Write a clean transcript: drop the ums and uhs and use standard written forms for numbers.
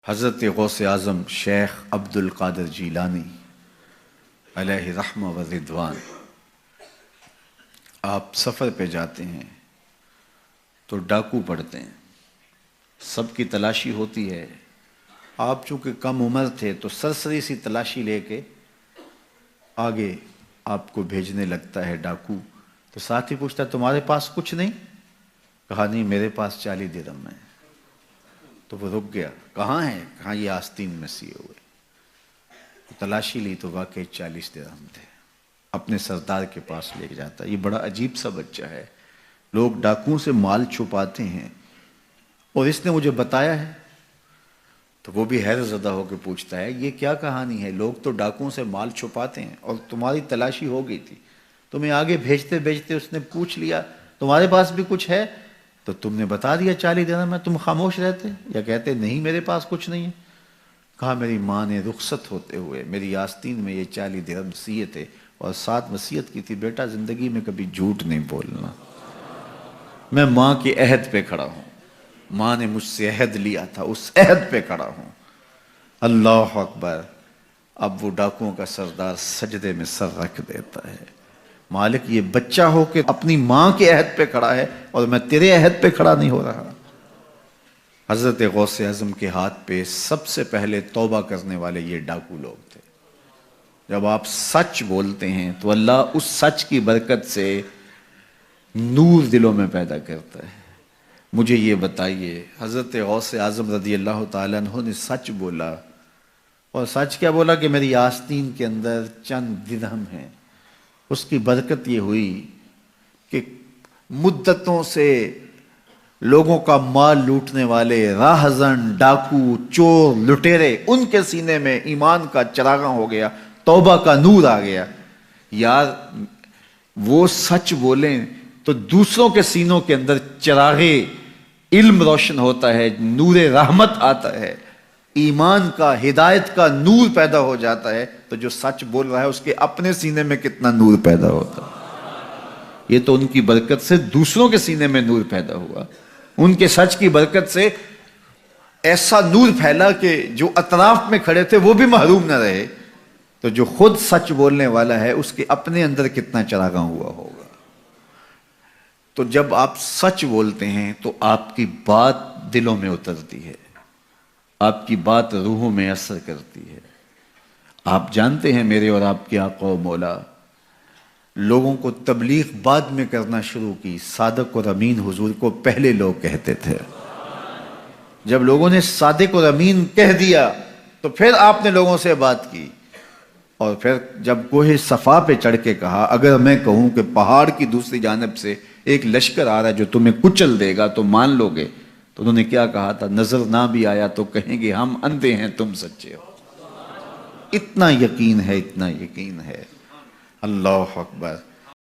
حضرت غوث اعظم شیخ عبد القادر جیلانی علیہ رحمہ و رضوان، آپ سفر پہ جاتے ہیں تو ڈاکو پڑتے ہیں، سب کی تلاشی ہوتی ہے۔ آپ چونکہ کم عمر تھے تو سرسری سی تلاشی لے کے آگے آپ کو بھیجنے لگتا ہے ڈاکو، تو ساتھ ہی پوچھتا ہے تمہارے پاس کچھ نہیں؟ کہا نہیں، میرے پاس 40 درہم ہے۔ تو وہ رک گیا، کہاں ہے؟ کہاں یہ آستین میں سیے ہوئے۔ تلاشی لی تو واقعی 40 درہم تھے، اپنے سردار کے پاس لے کے جاتا ہے۔ یہ بڑا عجیب سا بچہ ہے، لوگ ڈاکوؤں سے مال چھپاتے ہیں اور اس نے مجھے بتایا ہے۔ تو وہ بھی حیرت زدہ ہو کے پوچھتا ہے یہ کیا کہانی ہے؟ لوگ تو ڈاکوؤں سے مال چھپاتے ہیں اور تمہاری تلاشی ہو گئی تھی، تمہیں آگے بھیجتے بھیجتے اس نے پوچھ لیا تمہارے پاس بھی کچھ ہے؟ تو تم نے بتا دیا 40 درہم میں، تم خاموش رہتے یا کہتے نہیں میرے پاس کچھ نہیں ہے؟ کہا میری ماں نے رخصت ہوتے ہوئے میری آستین میں یہ 40 درہم سیے تھے اور ساتھ وصیت کی تھی بیٹا زندگی میں کبھی جھوٹ نہیں بولنا۔ میں ماں کے عہد پہ کھڑا ہوں، ماں نے مجھ سے عہد لیا تھا، اس عہد پہ کھڑا ہوں۔ اللہ اکبر۔ اب وہ ڈاکوؤں کا سردار سجدے میں سر رکھ دیتا ہے، مالک یہ بچہ ہو کے اپنی ماں کے عہد پہ کھڑا ہے اور میں تیرے عہد پہ کھڑا نہیں ہو رہا۔ حضرت غوث اعظم کے ہاتھ پہ سب سے پہلے توبہ کرنے والے یہ ڈاکو لوگ تھے۔ جب آپ سچ بولتے ہیں تو اللہ اس سچ کی برکت سے نور دلوں میں پیدا کرتا ہے۔ مجھے یہ بتائیے، حضرت غوث اعظم رضی اللہ تعالیٰ عنہ نے سچ بولا، اور سچ کیا بولا کہ میری آستین کے اندر چند درہم ہیں۔ اس کی برکت یہ ہوئی کہ مدتوں سے لوگوں کا مال لوٹنے والے راہزن، ڈاکو، چور، لٹیرے، ان کے سینے میں ایمان کا چراغاں ہو گیا، توبہ کا نور آ گیا۔ یار وہ سچ بولیں تو دوسروں کے سینوں کے اندر چراغ علم روشن ہوتا ہے، نور رحمت آتا ہے، ایمان کا، ہدایت کا نور پیدا ہو جاتا ہے۔ تو جو سچ بول رہا ہے اس کے اپنے سینے میں کتنا نور پیدا ہوتا ہے۔ یہ تو ان کی برکت سے دوسروں کے سینے میں نور پیدا ہوا، ان کے سچ کی برکت سے ایسا نور پھیلا کہ جو اطراف میں کھڑے تھے وہ بھی محروم نہ رہے۔ تو جو خود سچ بولنے والا ہے اس کے اپنے اندر کتنا چراغاں ہوا ہوگا۔ تو جب آپ سچ بولتے ہیں تو آپ کی بات دلوں میں اترتی ہے، آپ کی بات روحوں میں اثر کرتی ہے۔ آپ جانتے ہیں میرے اور آپ کے آقا و مولا لوگوں کو تبلیغ بعد میں کرنا شروع کی، صادق اور امین حضور کو پہلے لوگ کہتے تھے۔ جب لوگوں نے صادق اور امین کہہ دیا تو پھر آپ نے لوگوں سے بات کی، اور پھر جب کوہ صفا پہ چڑھ کے کہا اگر میں کہوں کہ پہاڑ کی دوسری جانب سے ایک لشکر آ رہا ہے جو تمہیں کچل دے گا تو مان لو گے؟ تو انہوں نے کیا کہا تھا؟ نظر نہ بھی آیا تو کہیں گے ہم اندھے ہیں تم سچے ہو۔ اتنا یقین ہے، اتنا یقین ہے۔ اللہ اکبر۔